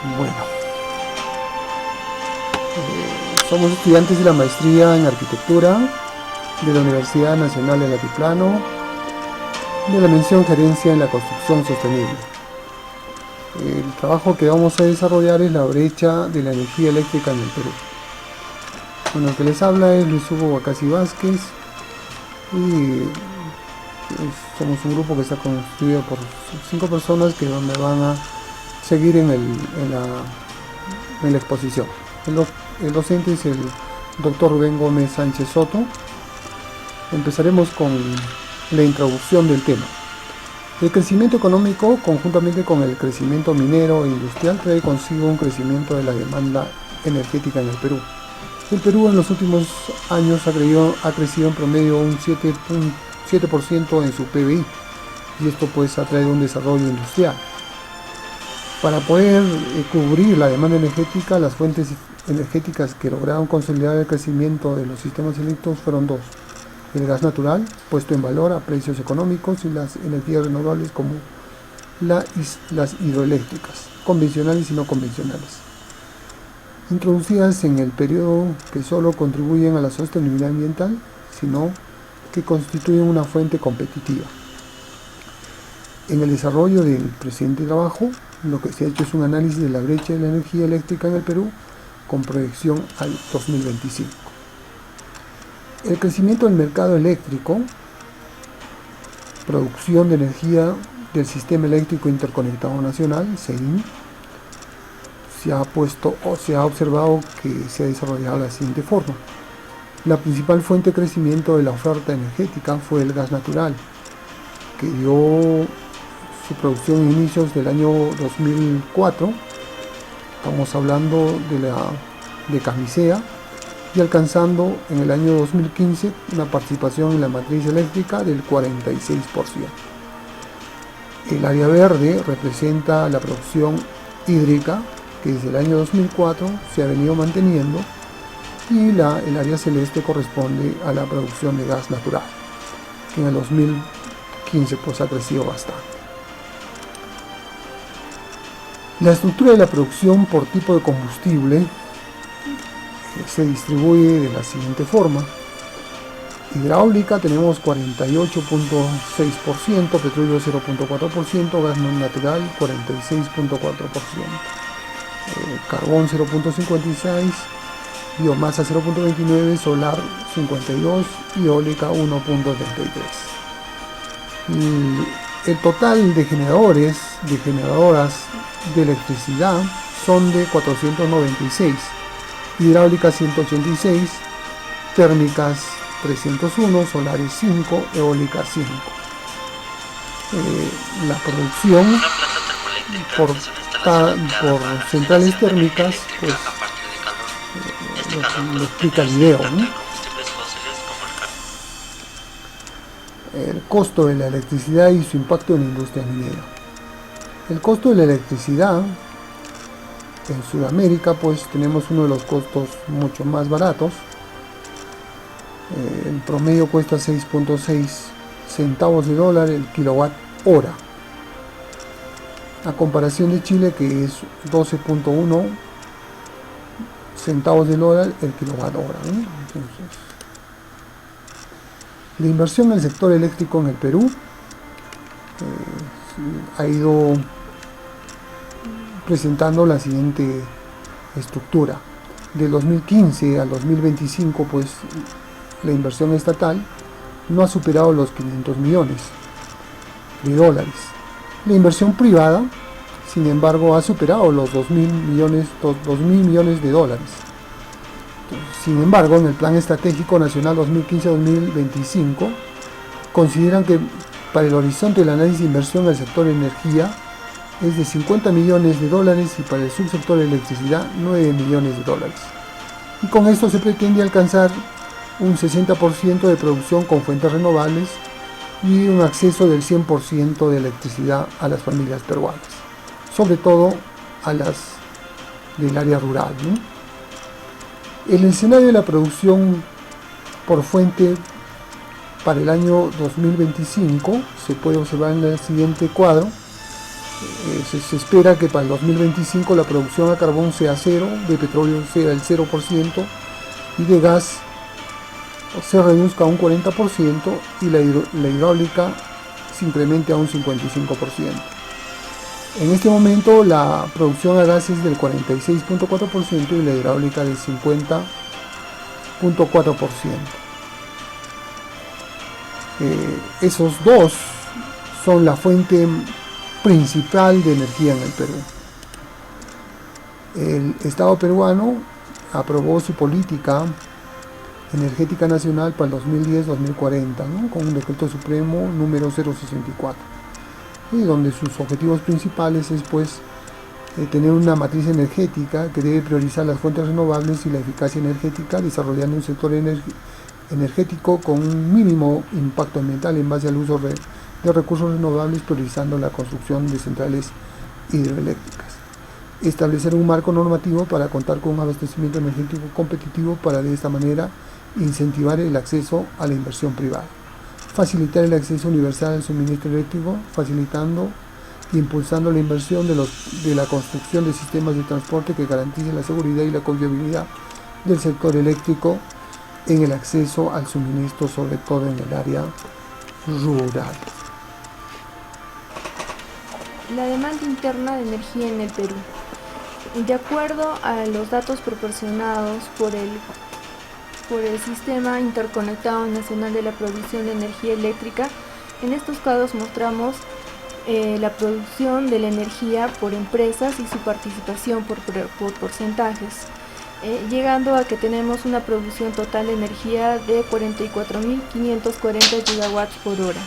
Bueno, somos estudiantes de la maestría en arquitectura de la Universidad Nacional del Altiplano, de la mención gerencia en la construcción sostenible. El trabajo que vamos a desarrollar es la brecha de la energía eléctrica en el Perú. Bueno, el que les habla es Luis Hugo Huacasi Vázquez y somos un grupo que está constituido por 5 personas que me van a seguir en la exposición. El docente es el doctor Rubén Gómez Sánchez Soto. Empezaremos con la introducción del tema. El crecimiento económico, conjuntamente con el crecimiento minero e industrial, trae consigo un crecimiento de la demanda energética en el Perú. El Perú en los últimos años ha crecido en promedio un 7% en su PBI, y esto pues ha traído un desarrollo industrial. Para poder cubrir la demanda energética, las fuentes energéticas que lograron consolidar el crecimiento de los sistemas eléctricos fueron dos: el gas natural, puesto en valor a precios económicos, y las energías renovables como las hidroeléctricas, convencionales y no convencionales, introducidas en el periodo, que solo contribuyen a la sostenibilidad ambiental, sino que constituyen una fuente competitiva. En el desarrollo del presente trabajo, lo que se ha hecho es un análisis de la brecha de la energía eléctrica en el Perú con proyección al 2025. El crecimiento del mercado eléctrico, producción de energía del Sistema Eléctrico Interconectado Nacional, SEIN, se ha observado que se ha desarrollado de la siguiente forma. La principal fuente de crecimiento de la oferta energética fue el gas natural, que dio su producción en inicios del año 2004, estamos hablando de Camisea, y alcanzando en el año 2015 una participación en la matriz eléctrica del 46%. El área verde representa la producción hídrica, que desde el año 2004 se ha venido manteniendo, y el área celeste corresponde a la producción de gas natural, que en el 2015 pues ha crecido bastante. La estructura de la producción por tipo de combustible se distribuye de la siguiente forma. Hidráulica tenemos 48.6%, petróleo 0.4%, gas natural 46.4%, carbón 0.56%, biomasa 0.29%, solar 52% y eólica 1.33%. El total de generadoras de electricidad son de 496, hidráulicas 186, térmicas 301, solares 5, eólicas 5. La producción por centrales térmicas, pues lo explica el video, ¿no? El costo de la electricidad y su impacto en la industria minera. El costo de la electricidad en Sudamérica, pues tenemos uno de los costos mucho más baratos. El promedio cuesta 6.6 centavos de dólar el kilowatt hora, a comparación de Chile, que es 12.1 centavos de dólar el kilowatt hora, ¿no? Entonces, la inversión en el sector eléctrico en el Perú ha ido presentando la siguiente estructura. Del 2015 al 2025, pues la inversión estatal no ha superado los 500 millones de dólares. La inversión privada, sin embargo, ha superado los 2.000 millones de dólares. Sin embargo, en el Plan Estratégico Nacional 2015-2025, consideran que para el horizonte del análisis de inversión del sector energía es de 50 millones de dólares y para el subsector de electricidad 9 millones de dólares. Y con esto se pretende alcanzar un 60% de producción con fuentes renovables y un acceso del 100% de electricidad a las familias peruanas, sobre todo a las del área rural, ¿no? El escenario de la producción por fuente para el año 2025 se puede observar en el siguiente cuadro. Se espera que para el 2025 la producción a carbón sea cero, de petróleo sea el 0% y de gas se reduzca a un 40% y la hidráulica se incremente a un 55%. En este momento la producción a gas es del 46.4% y la hidráulica del 50.4%. Esos dos son la fuente principal de energía en el Perú. El Estado peruano aprobó su política energética nacional para el 2010-2040, ¿no? Con un decreto supremo número 064, y donde sus objetivos principales es tener una matriz energética que debe priorizar las fuentes renovables y la eficacia energética, desarrollando un sector energético con un mínimo impacto ambiental en base al uso de recursos renovables, priorizando la construcción de centrales hidroeléctricas. Establecer un marco normativo para contar con un abastecimiento energético competitivo para de esta manera incentivar el acceso a la inversión privada. Facilitar el acceso universal al suministro eléctrico, facilitando e impulsando la inversión de la construcción de sistemas de transporte que garanticen la seguridad y la confiabilidad del sector eléctrico en el acceso al suministro, sobre todo en el área rural. La demanda interna de energía en el Perú. De acuerdo a los datos proporcionados por el Sistema Interconectado Nacional de la Producción de Energía Eléctrica, en estos cuadros mostramos la producción de la energía por empresas y su participación por porcentajes, llegando a que tenemos una producción total de energía de 44.540 gigawatts por hora.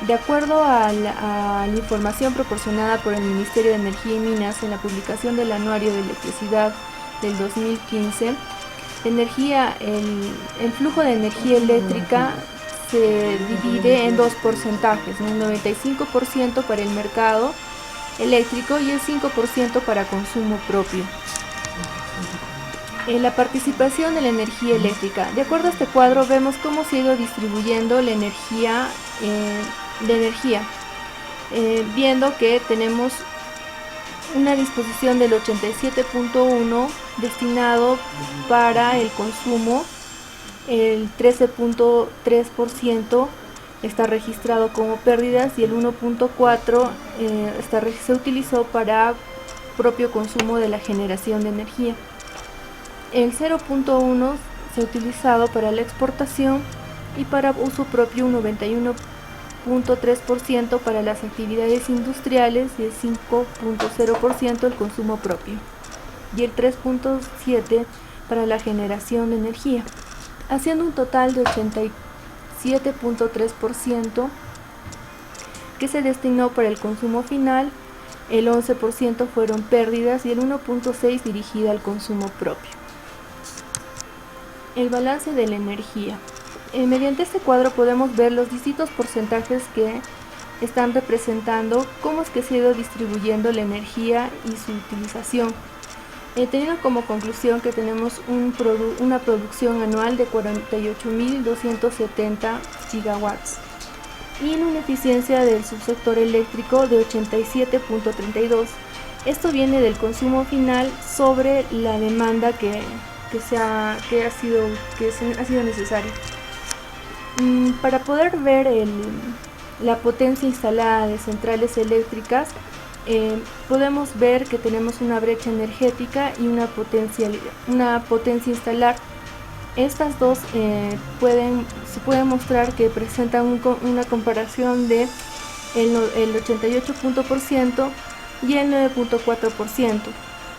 De acuerdo a la información proporcionada por el Ministerio de Energía y Minas en la publicación del Anuario de Electricidad del 2015, el flujo de energía eléctrica se divide en dos porcentajes, el 95% para el mercado eléctrico y el 5% para consumo propio. La participación de la energía eléctrica. De acuerdo a este cuadro vemos cómo se ha ido distribuyendo la energía, viendo que tenemos una disposición del 87.1 destinado para el consumo, el 13.3% está registrado como pérdidas y el 1.4 se utilizó para propio consumo de la generación de energía. El 0.1 se ha utilizado para la exportación y para uso propio un 91.3% para las actividades industriales y el 5.0% el consumo propio y el 3.7% para la generación de energía, haciendo un total de 87.3% que se destinó para el consumo final, el 11% fueron pérdidas y el 1.6% dirigida al consumo propio. El balance de la energía. Mediante este cuadro podemos ver los distintos porcentajes que están representando cómo es que se ha ido distribuyendo la energía y su utilización, teniendo como conclusión que tenemos una producción anual de 48.270 gigawatts y en una eficiencia del subsector eléctrico de 87.32. Esto viene del consumo final sobre la demanda que ha sido necesaria. Para poder ver la potencia instalada de centrales eléctricas, podemos ver que tenemos una brecha energética y una potencia instalar. Estas dos se puede mostrar que presentan una comparación de el 88% y el 9.4%,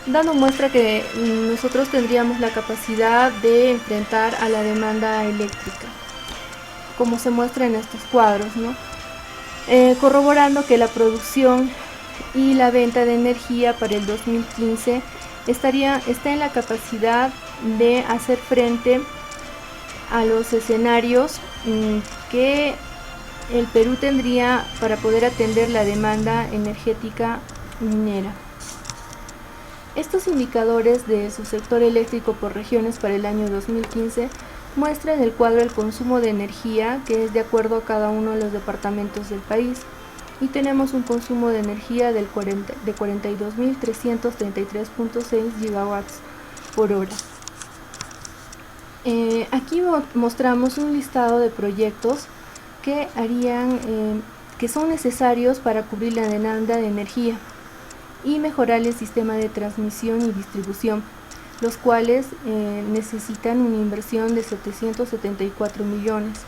dando muestra que nosotros tendríamos la capacidad de enfrentar a la demanda eléctrica, como se muestra en estos cuadros, ¿no? Corroborando que la producción y la venta de energía para el 2015 está en la capacidad de hacer frente a los escenarios que el Perú tendría para poder atender la demanda energética minera. Estos indicadores de su sector eléctrico por regiones para el año 2015 muestra en el cuadro el consumo de energía que es de acuerdo a cada uno de los departamentos del país. Y tenemos un consumo de energía de 42.333.6 gigawatts por hora. Aquí mostramos un listado de proyectos que que son necesarios para cubrir la demanda de energía y mejorar el sistema de transmisión y distribución, los cuales necesitan una inversión de 774 millones.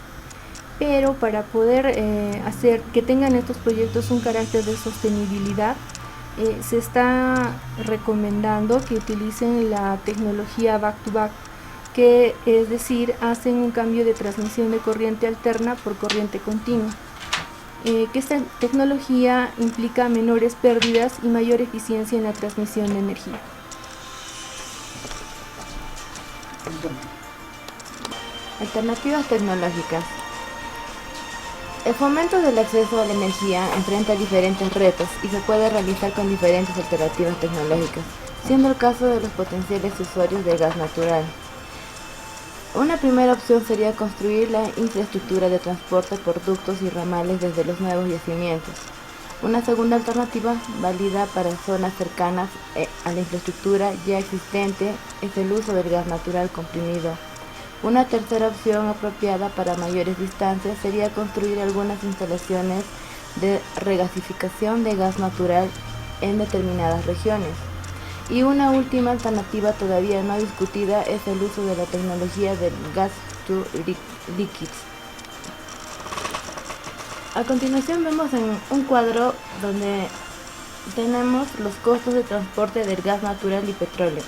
Pero para poder hacer que tengan estos proyectos un carácter de sostenibilidad, se está recomendando que utilicen la tecnología back-to-back, que es decir, hacen un cambio de transmisión de corriente alterna por corriente continua. Que esta tecnología implica menores pérdidas y mayor eficiencia en la transmisión de energía. Alternativas tecnológicas. El fomento del acceso a la energía enfrenta diferentes retos y se puede realizar con diferentes alternativas tecnológicas, siendo el caso de los potenciales usuarios del gas natural. Una primera opción sería construir la infraestructura de transporte por ductos y ramales desde los nuevos yacimientos. Una segunda alternativa, válida para zonas cercanas a la infraestructura ya existente, es el uso del gas natural comprimido. Una tercera opción apropiada para mayores distancias sería construir algunas instalaciones de regasificación de gas natural en determinadas regiones. Y una última alternativa todavía no discutida es el uso de la tecnología del gas to liquids. A continuación vemos en un cuadro donde tenemos los costos de transporte del gas natural y petróleo.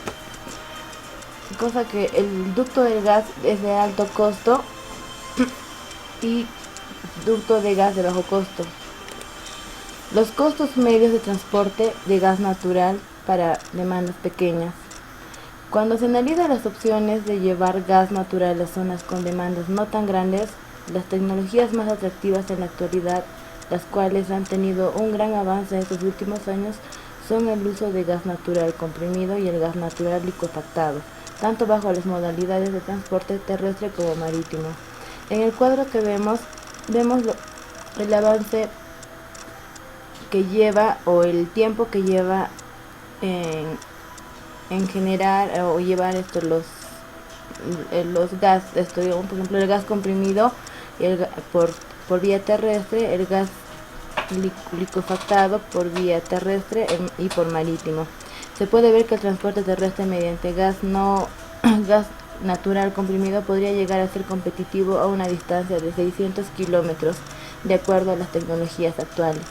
Cosa que el ducto del gas es de alto costo y ducto de gas de bajo costo. Los costos medios de transporte de gas natural para demandas pequeñas. Cuando se analizan las opciones de llevar gas natural a zonas con demandas no tan grandes, las tecnologías más atractivas en la actualidad, las cuales han tenido un gran avance en estos últimos años, son el uso de gas natural comprimido y el gas natural licuefactado, tanto bajo las modalidades de transporte terrestre como marítimo. En el cuadro que vemos el avance que lleva o el tiempo que lleva en generar o llevar los gas, por ejemplo el gas comprimido por vía terrestre, el gas licuefactado por vía terrestre y por marítimo. Se puede ver que el transporte terrestre mediante gas natural comprimido podría llegar a ser competitivo a una distancia de 600 kilómetros de acuerdo a las tecnologías actuales.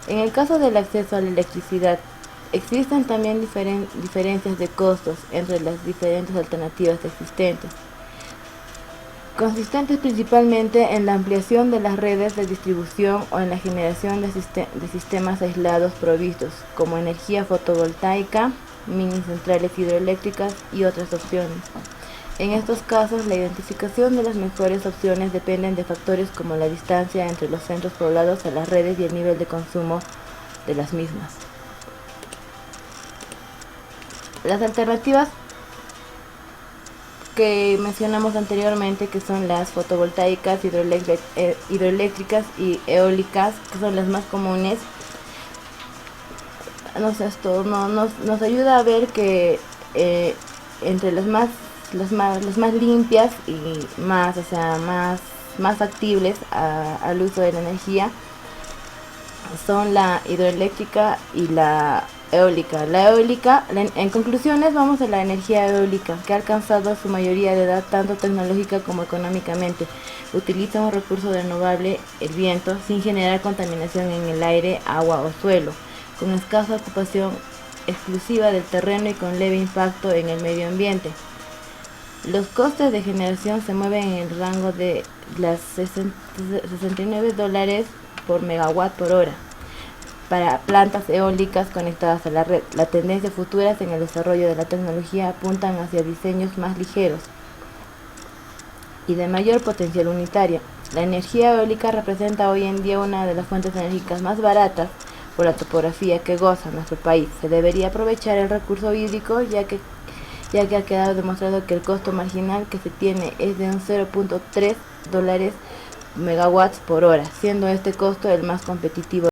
En el caso del acceso a la electricidad, existen también diferencias de costos entre las diferentes alternativas existentes, consistentes principalmente en la ampliación de las redes de distribución o en la generación de sistemas aislados provistos, como energía fotovoltaica, mini centrales hidroeléctricas y otras opciones. En estos casos, la identificación de las mejores opciones dependen de factores como la distancia entre los centros poblados a las redes y el nivel de consumo de las mismas. Las alternativas que mencionamos anteriormente, que son las fotovoltaicas, hidroeléctricas y eólicas, que son las más comunes, nos ayuda a ver que entre las más limpias y más factibles al uso de la energía son la hidroeléctrica y la eólica. En conclusiones, vamos a la energía eólica, que ha alcanzado su mayoría de edad tanto tecnológica como económicamente. Utiliza un recurso renovable, el viento, sin generar contaminación en el aire, agua o suelo, con escasa ocupación exclusiva del terreno y con leve impacto en el medio ambiente. Los costes de generación se mueven en el rango de las $69 por megawatt por hora para plantas eólicas conectadas a la red. La tendencia futuras en el desarrollo de la tecnología apuntan hacia diseños más ligeros y de mayor potencial unitaria. La energía eólica representa hoy en día una de las fuentes energéticas más baratas por la topografía que goza nuestro país. Se debería aprovechar el recurso hídrico, ya que ya que ha quedado demostrado que el costo marginal que se tiene es de un 0.3 dólares megawatts por hora, siendo este costo el más competitivo.